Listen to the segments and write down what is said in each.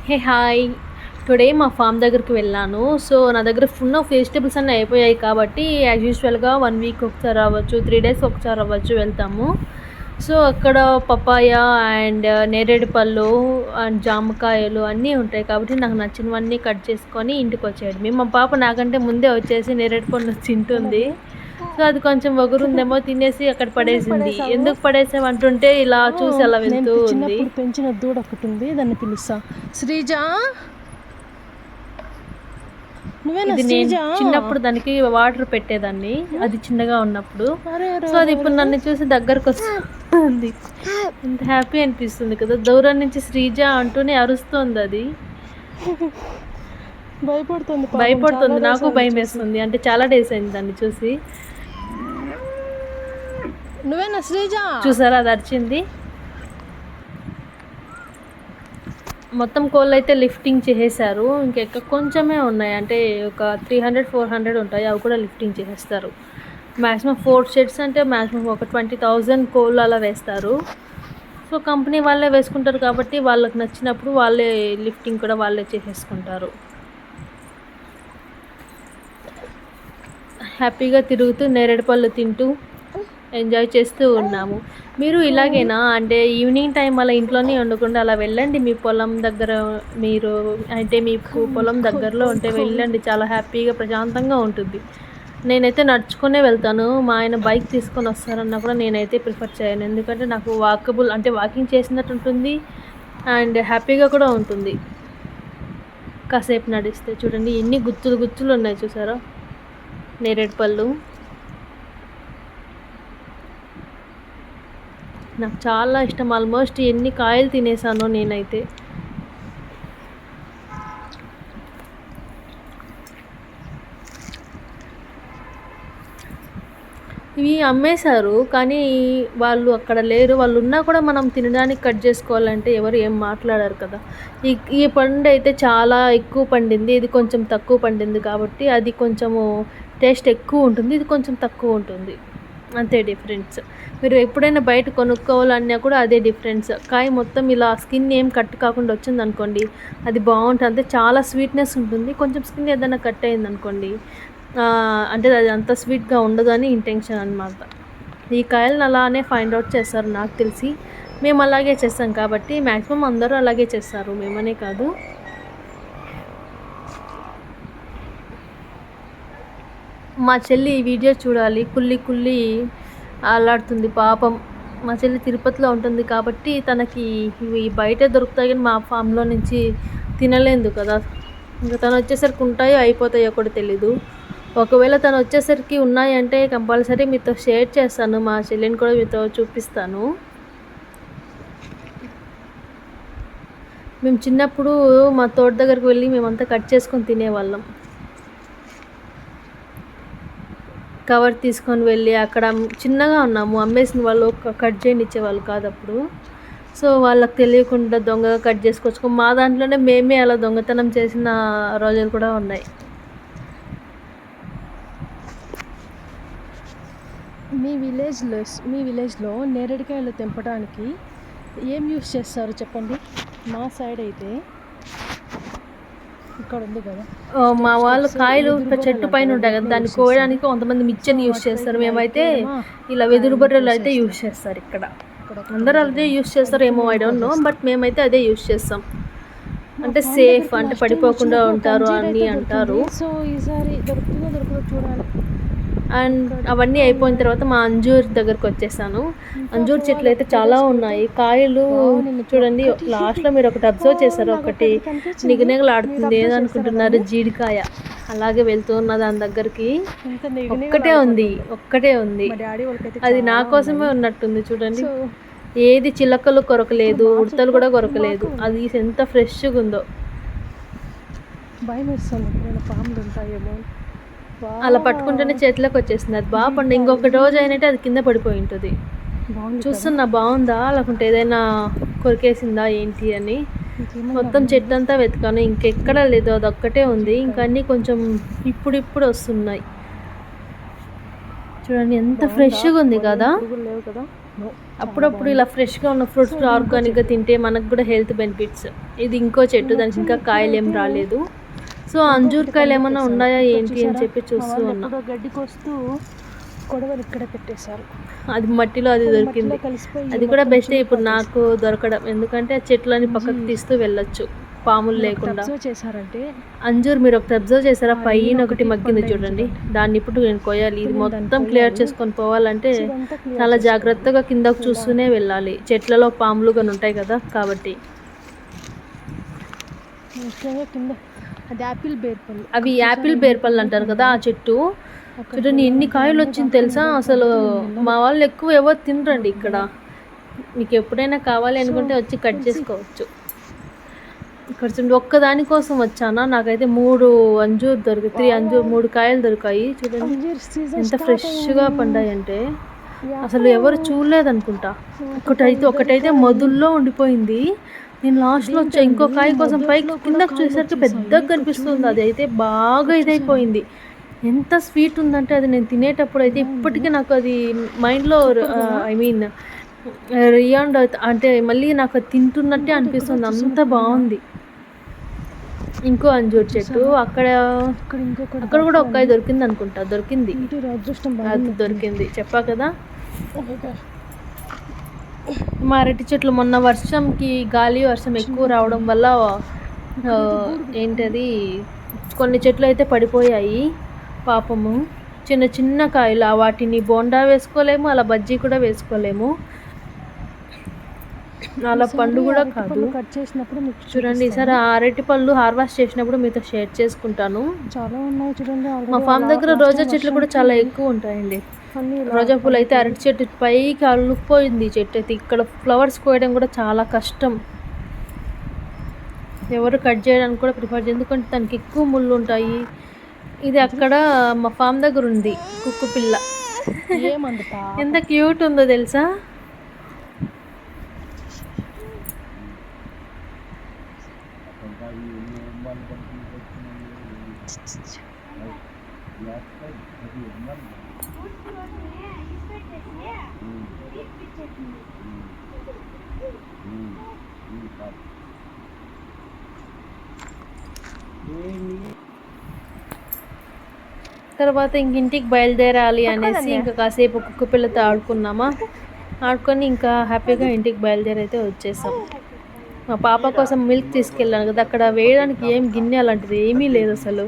Hey hi. Today మా form దగ్గరికి వెళ్ళాను. సో, నా దగ్గర ఫుల్ ఆఫ్ వెజిటబుల్స్ అన్నీ అయిపోయాయి కాబట్టి యాజ్ యూజువల్‌గా 1 వీక్ ఒకసారి అవ్వచ్చు, 3 డేస్ ఒకసారి అవ్వచ్చు వెళ్తాము. సో, అక్కడ పపాయ అండ్ నేరేడు పళ్ళు అండ్ జామకాయలు అన్నీ ఉంటాయి కాబట్టి నాకు నచ్చినవన్నీ కట్ చేసుకొని ఇంటికొచ్చేయడమే. మా పాప నాకంటే ముందే వచ్చేసి నేరేడు పండు తింటుంది. ఏమది? సో, అది కొంచెం వగురుందేమో తినేసి అక్కడ ఎందుకు పడేసింది. పడేసావు? ఎందుకు పడేసావు అంటుంటే ఇలా చూసి అలా నేను వెళ్తూ ఉంది. చిన్నప్పుడు పెంచిన దూడ ఒకటి ఉంది, దాన్ని పిలుస్తా. శ్రీజ, నువ్వేనా ఇది నేను శ్రీజ? చిన్నప్పుడు దానికి వాటర్ పెట్టేదాన్ని, అది చిన్నగా ఉన్నప్పుడు. అరే అరే సో, అది అరే ఇప్పుడు అరే. నన్ను చూసి దగ్గరకు వస్తుంది. ఎంత హ్యాపీ అనిపిస్తుంది కదా! దూరం నుంచి శ్రీజ అంటూనే అరుస్తోంది అది. భయపడుతుంది పాపం, భయపడుతుంది. చాలా నాకు డేస్ అయింది చూసి. భయమేస్తుంది. అంటే చాలా డేస్ అయింది దాన్ని చూసి. నువ్వేనా శ్రీజ? చూసారా అది అరిచింది? మొత్తం కోళ్ళైతే లిఫ్టింగ్ చేసేసారు. ఇంకెక్క కొంచెమే ఉన్నాయి. అంటే ఒక 300, 400 ఉంటాయి. అవి కూడా లిఫ్టింగ్ చేసేస్తారు. మ్యాక్సిమం 4 షెడ్స్ అంటే మ్యాక్సిమం ఒక 20,000 కోళ్ళు అలా వేస్తారు. సో, కంపెనీ వాళ్ళే వేసుకుంటారు కాబట్టి వాళ్ళకి నచ్చినప్పుడు వాళ్ళే లిఫ్టింగ్ కూడా వాళ్ళే చేసేసుకుంటారు. హ్యాపీగా తిరుగుతూ నేరేడు పళ్ళు తింటూ ఎంజాయ్ చేస్తూ ఉన్నాము. మీరు ఇలాగేనా? అంటే ఈవినింగ్ టైం అలా ఇంట్లోనే ఉండకుండా అలా వెళ్ళండి మీ పొలం దగ్గర. మీరు అంటే మీకు పొలం దగ్గరలో ఉంటే వెళ్ళండి. చాలా హ్యాపీగా ప్రశాంతంగా ఉంటుంది. నేనైతే నడుచుకునే వెళ్తాను. మా ఆయన బైక్ తీసుకొని వస్తారన్నా కూడా నేనైతే ప్రిఫర్ చేయను. ఎందుకంటే నాకు వాకబుల్ అంటే వాకింగ్ చేసినట్టు ఉంటుంది అండ్ హ్యాపీగా కూడా ఉంటుంది. కాసేపు నడిస్తే చూడండి ఎన్ని గుత్తులు గుత్తులు ఉన్నాయి చూసారా నేరేడు పళ్ళు. నాకు చాలా ఇష్టం. ఆల్మోస్ట్ ఎన్ని కాయలు తినేసానో నేనైతే. ఇవి అమ్మేశారు కానీ వాళ్ళు అక్కడ లేరు. వాళ్ళు ఉన్నా కూడా మనం తినడానికి కట్ చేసుకోవాలంటే ఎవరు ఏం మాట్లాడారు కదా. ఈ ఈ పండు అయితే చాలా ఎక్కువ పండింది, ఇది కొంచెం తక్కువ పండింది కాబట్టి అది కొంచెము టేస్ట్ ఎక్కువ ఉంటుంది, ఇది కొంచెం తక్కువ ఉంటుంది. అంతే డిఫరెన్స్. మీరు ఎప్పుడైనా బయట కొనుక్కోవాలన్నా కూడా అదే డిఫరెన్స్. కాయ మొత్తం ఇలా స్కిన్ ఏం కట్ కాకుండా వచ్చిందనుకోండి అది బాగుంటుంది. అంటే చాలా స్వీట్నెస్ ఉంటుంది. కొంచెం స్కిన్ ఏదైనా కట్ అయిందనుకోండి అంటే అది అంత స్వీట్గా ఉండదు అని ఇంటెన్షన్ అనమాట. ఈ కాయలను అలానే ఫైండ్ అవుట్ చేస్తారు నాకు తెలిసి. మేము అలాగే చేస్తాం కాబట్టి మ్యాక్సిమం అందరూ అలాగే చేస్తారు, మేమనే కాదు. మా చెల్లి ఈ వీడియో చూడాలి. కుళ్ళి కుళ్ళి అలాడుతుంది పాపం. మా చెల్లి తిరుపతిలో ఉంటుంది కాబట్టి తనకి ఇవి బయటే దొరుకుతాయి కానీ మా ఫామ్లో నుంచి తినలేదు కదా. ఇంకా తను వచ్చేసరికి ఉంటాయో అయిపోతాయో కూడా తెలీదు. ఒకవేళ తను వచ్చేసరికి ఉన్నాయంటే కంపల్సరీ మీతో షేర్ చేస్తాను. మా చెల్లిని కూడా మీతో చూపిస్తాను. మేము చిన్నప్పుడు మా తోట దగ్గరికి వెళ్ళి మేమంతా కట్ చేసుకొని తినేవాళ్ళం. కవర్ తీసుకొని వెళ్ళి అక్కడ చిన్నగా ఉన్నాము, అమ్మేసిన వాళ్ళు కట్ చేయని ఇచ్చేవాళ్ళు కాదు అప్పుడు. సో, వాళ్ళకి తెలియకుండా దొంగగా కట్ చేసుకొచ్చుకో మా దాంట్లోనే మేమే అలా దొంగతనం చేసిన రోజులు కూడా ఉన్నాయి. మీ విలేజ్లో నేరేడుకాయలు తెంపడానికి ఏం యూస్ చేస్తారు చెప్పండి? మా సైడ్ అయితే ఇక్కడ ఉంది కదా, మా వాళ్ళు కాయలు చెట్టు పైన ఉంటాయి కదా, దాన్ని కోయడానికి కొంతమంది మిచ్చని యూస్ చేస్తారు. మేమైతే ఇలా వెదురు బర్రెలు అయితే యూస్ చేస్తారు. ఇక్కడ అందరూ అదే యూస్ చేస్తారు ఏమో, ఐ డోంట్ నో, బట్ మేమైతే అదే యూస్ చేస్తాం. అంటే సేఫ్, అంటే పడిపోకుండా ఉంటారు అని అంటారు. సో ఈసారి దొరుకుతుందో దొరకదో చూడాలి. అండ్ అవన్నీ అయిపోయిన తర్వాత మా అంజూర్ దగ్గరకు వచ్చేసాను. అంజూర్ చెట్లు అయితే చాలా ఉన్నాయి. కాయలు చూడండి, లాస్ట్లో మీరు ఒకటి అబ్జర్వ్ చేశారు, ఒకటి నిగనిగలాడుతుంది. ఏదనుకుంటున్నారు? జీడికాయ. అలాగే వెళ్తూ ఉన్న దాని దగ్గరికి ఒక్కటే ఉంది. అది నా కోసమే ఉన్నట్టుంది చూడండి. ఏది చిలకలు కొరకలేదు, ఉడతలు కూడా కొరకలేదు. అది ఎంత ఫ్రెష్గా ఉందో. భయం వేస్తుంది, పాములు ఉంటాయేమో. అలా పట్టుకుంటేనే చేతిలోకి వచ్చేసింది. అది బాగా పండు. ఇంకొక రోజు అయినట్టే అది కింద పడిపోయి ఉంటుంది. చూస్తున్నా బాగుందా లేకుంటే ఏదైనా కొరికేసిందా ఏంటి అని. మొత్తం చెట్టు అంతా వెతకాను, ఇంకెక్కడా లేదు, అదొక్కటే ఉంది. ఇంకా అన్నీ కొంచెం ఇప్పుడు వస్తున్నాయి. చూడండి ఎంత ఫ్రెష్గా ఉంది కదా. లేవు కదా. నో, అప్పుడప్పుడు ఇలా ఫ్రెష్గా ఉన్న ఫ్రూట్స్ ఆర్గానిక్గా తింటే మనకు కూడా హెల్త్ బెనిఫిట్స్. ఇది ఇంకో చెట్టు, దానికి ఇంకా కాయలు ఏం రాలేదు. సో అంజూర్ కాయలు ఏమైనా ఉన్నాయా ఏంటి అని చెప్పి చూస్తూ ఉన్నా. ఎప్పుడో గడ్డికి వస్తూ కొడవలు ఇక్కడే పెట్టేశారు. అది మట్టిలో అది దొరికింది. అది కూడా బెస్టే ఇప్పుడు నాకు దొరకడం, ఎందుకంటే ఆ చెట్లని పక్కకు తీస్తూ వెళ్ళొచ్చు పాములు లేకుండా. అబ్జర్వ్ చేశారంటే అంజూర్ మీరు ఒకటి అబ్జర్వ్ చేశారా, పైన ఒకటి మగ్గింది చూడండి, దాన్ని ఇప్పుడు నేను కోయాలి. ఇది మొత్తం క్లియర్ చేసుకొని పోవాలంటే చాలా జాగ్రత్తగా కిందకు చూస్తూనే వెళ్ళాలి, చెట్లలో పాములు కానీ ఉంటాయి కదా కాబట్టి. ముఖ్యంగా కింద అది యాపిల్ బేర్పళ్ళు, అవి యాపిల్ బేర్పళ్ళు అంటారు కదా ఆ చెట్టు. చూడండి ఎన్ని కాయలు వచ్చింది తెలుసా. అసలు మా వాళ్ళు ఎక్కువ ఎవరు తినరండి ఇక్కడ. మీకు ఎప్పుడైనా కావాలి అనుకుంటే వచ్చి కట్ చేసుకోవచ్చు. ఇక్కడ చూడండి, ఒక్కదాని కోసం వచ్చానా, నాకైతే 3 అంజూర్ దొరికాయి, 3 అంజూర్ 3 కాయలు దొరికాయి. చూడండి ఎంత ఫ్రెష్గా పండాయి అంటే అసలు ఎవరు చూడలేదనుకుంటా. ఒకటైతే మొదల్లో ఉండిపోయింది. నేను లాస్ట్లో వచ్చా ఇంకో కాయ కోసం, పైకి కిందకు చూసేసరికి పెద్దగా కనిపిస్తుంది. అది అయితే బాగా ఇదైపోయింది. ఎంత స్వీట్ ఉందంటే అది నేను తినేటప్పుడు అయితే ఇప్పటికీ నాకు అది మైండ్లో ఐ మీన్ రియాండ్ అంటే మళ్ళీ నాకు అది తింటున్నట్టే అనిపిస్తుంది, అంత బాగుంది. ఇంకో అంజూర్ చెట్టు అక్కడ కూడా ఒక కాయ దొరికింది అనుకుంటా, దొరికింది, అది దొరికింది చెప్పా కదా. మా అరటి చెట్లు మొన్న వర్షంకి గాలి వర్షం ఎక్కువ రావడం వల్ల ఏంటది కొన్ని చెట్లు అయితే పడిపోయాయి పాపము. చిన్న చిన్న కాయలు, వాటిని బోండా వేసుకోలేము, అలా బజ్జీ కూడా వేసుకోలేము, అలా పండు కూడా కాదు. కట్ చేసినప్పుడు చూడండి ఈసారి అరటి పళ్ళు హార్వెస్ట్ చేసినప్పుడు మీతో షేర్ చేసుకుంటాను. చాలా ఉన్నాయి చూడండి. మా ఫామ్ దగ్గర రోజా చెట్లు కూడా చాలా ఎక్కువ ఉంటాయండి. రోజా పూలు అయితే అరటి చెట్టు పైకి అల్లుకుపోయింది చెట్టు అయితే. ఇక్కడ ఫ్లవర్స్ కోయడం కూడా చాలా కష్టం, ఎవరు కట్ చేయడానికి కూడా ప్రిఫర్ చేయరు, ఎందుకంటే దానికి ఎక్కువ ముళ్ళు ఉంటాయి. ఇది అక్కడ మా ఫామ్ దగ్గర ఉంది కుక్కు పిల్ల, ఎంత క్యూట్ ఉందో తెలుసా. తర్వాత ఇంటికి బయలుదేరాలి అనేసి ఇంకా కాసేపు కుక్క పిల్లతో ఆడుకున్నామా, ఆడుకొని ఇంకా హ్యాపీగా ఇంటికి బయలుదేరైతే వచ్చేసాం. మా పాప కోసం మిల్క్ తీసుకెళ్ళాను కదా, అక్కడ వేయడానికి ఏం గిన్నె అలాంటిది ఏమీ లేదు అసలు.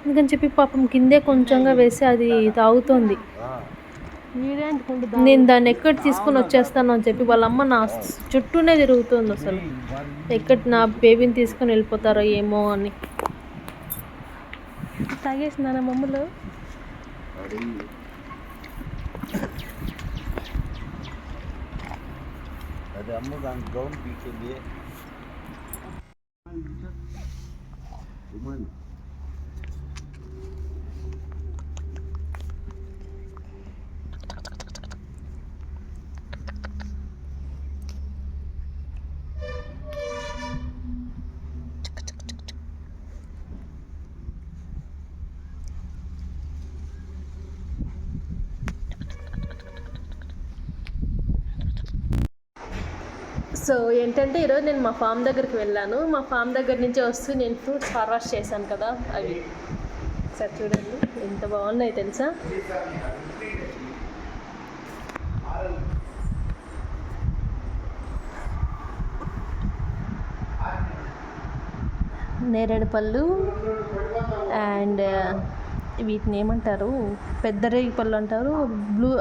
అందుకని చెప్పి పాపం కిందే కొంచెంగా వేసి అది తాగుతోంది. నేను దాన్ని ఎక్కడ తీసుకొని వచ్చేస్తాను అని చెప్పి వాళ్ళ అమ్మ నా చుట్టూనే తిరుగుతుంది. అసలు ఎక్కడ నా బేబీని తీసుకొని వెళ్ళిపోతారో ఏమో అని. తాగేసిందా మమ్మల్ని. అదే అమ్మ దాని గౌన్ పీకేది. సో ఏంటంటే ఈరోజు నేను మా ఫామ్ దగ్గరికి వెళ్ళాను. మా ఫామ్ దగ్గర నుంచి వస్తూ నేను ఫ్రూట్స్ హార్వెస్ట్ చేశాను కదా, అవి సార్ చూడండి ఎంత బాగున్నాయి తెలుసా. నేరేడు పళ్ళు అండ్ వీటిని ఏమంటారు, పెద్ద రేగి పళ్ళు అంటారు, బ్లూ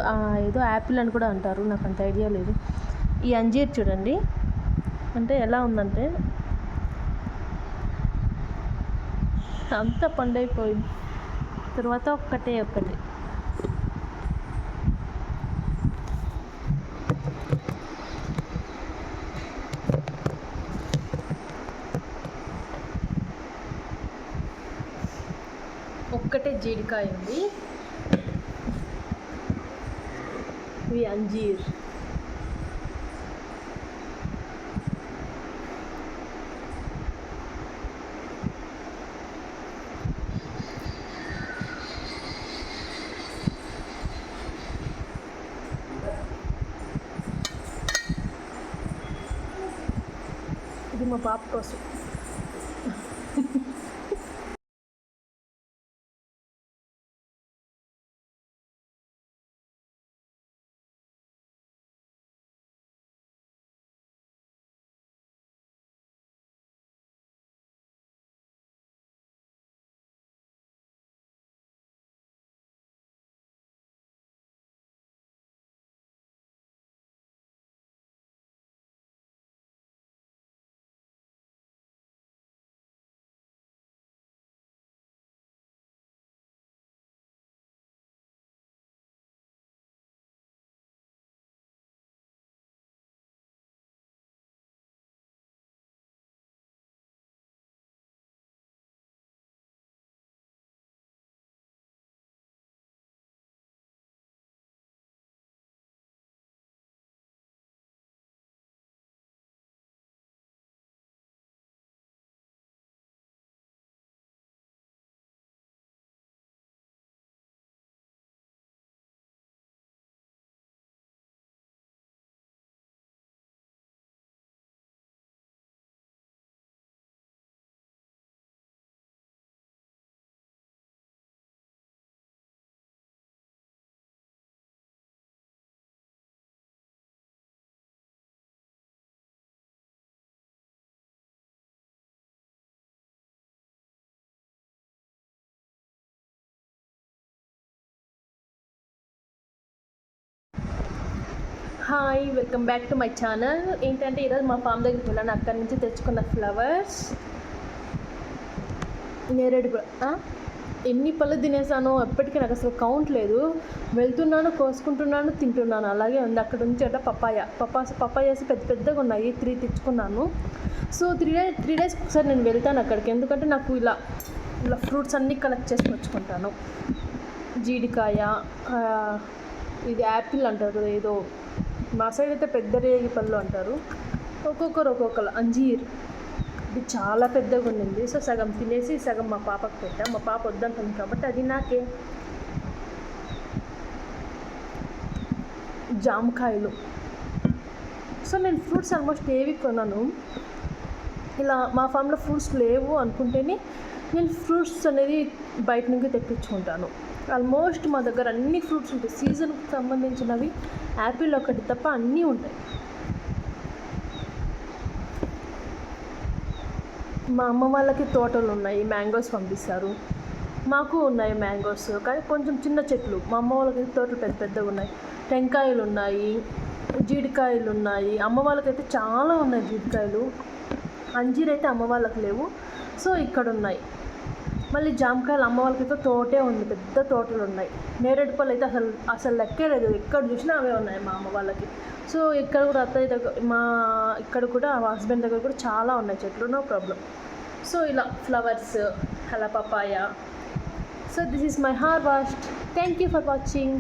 ఏదో యాపిల్ అని కూడా అంటారు, నాకు అంత ఐడియా లేదు. ఈ అంజీర్ చూడండి అంటే ఎలా ఉందంటే అంతా పండైపోయింది. తర్వాత ఒక్కటే జీడికాయ ఉంది. ఇవి అంజీర్. పాప కోసం. Hi, welcome back to my channel. ఏంటంటే ఈరోజు మా ఫామ్ దగ్గరికి వెళ్ళాను. అక్కడి నుంచి తెచ్చుకున్న ఫ్లవర్స్, నేరేడు ఎన్ని పళ్ళు తినేసానో ఎప్పటికీ నాకు అసలు కౌంట్ లేదు. వెళ్తున్నాను, కోసుకుంటున్నాను, తింటున్నాను, అలాగే ఉంది. అక్కడ నుంచి అట్లా పప్పాయాస్ పెద్ద పెద్దగా ఉన్నాయి, 3 తెచ్చుకున్నాను. సో 3 డేస్కి ఒకసారి నేను వెళ్తాను అక్కడికి, ఎందుకంటే నాకు ఇలా ఫ్రూట్స్ అన్నీ కలెక్ట్ చేసి వచ్చుకుంటాను. జీడికాయ, ఇది యాపిల్ అంటారు కదా, ఏదో మా సైడ్ అయితే పెద్ద రేగి పళ్ళు అంటారు, ఒక్కొక్కరు అంజీర్, ఇది చాలా పెద్దగా ఉండింది. సో సగం తినేసి సగం మా పాపకు పెట్టాం. మా పాప వద్దంటుంది కాబట్టి అది నాకే. జామకాయలు. సో నేను ఫ్రూట్స్ ఆల్మోస్ట్ ఏవి కొన్నాను. ఇలా మా ఫామ్లో ఫ్రూట్స్ లేవు అనుకుంటేనే నేను ఫ్రూట్స్ అనేది బయట నుంచి తెప్పించుకుంటాను. ఆల్మోస్ట్ మా దగ్గర అన్ని ఫ్రూట్స్ ఉంటాయి, సీజన్కి సంబంధించినవి. యాపిల్ ఒకటి తప్ప అన్నీ ఉంటాయి. మా అమ్మ వాళ్ళకి తోటలు ఉన్నాయి, మ్యాంగోస్ పంపిస్తారు. మాకు ఉన్నాయి మ్యాంగోస్, కానీ కొంచెం చిన్న చెట్లు. మా అమ్మ వాళ్ళకి తోటలు పెద్ద పెద్దగా ఉన్నాయి. టెంకాయలు ఉన్నాయి, జీడికాయలు ఉన్నాయి. అమ్మ వాళ్ళకైతే చాలా ఉన్నాయి జీడికాయలు. అంజీర్ అయితే అమ్మ వాళ్ళకి లేవు, సో ఇక్కడ ఉన్నాయి. మళ్ళీ జామకాయలు అమ్మ వాళ్ళకైతే తోటే ఉంది, పెద్ద తోటలు ఉన్నాయి. నేరేడు పళ్ళు అయితే అసలు లెక్కే లేదు, ఎక్కడ చూసినా అవే ఉన్నాయి మా అమ్మ వాళ్ళకి. సో ఇక్కడ కూడా అత్తయ్య దగ్గర, ఇక్కడ కూడా మా హస్బెండ్ దగ్గర కూడా చాలా ఉన్నాయి చెట్లు, నో ప్రాబ్లం. సో ఇలా ఫ్లవర్స్, అలా papaya. So this is my harvest. Thank you for watching.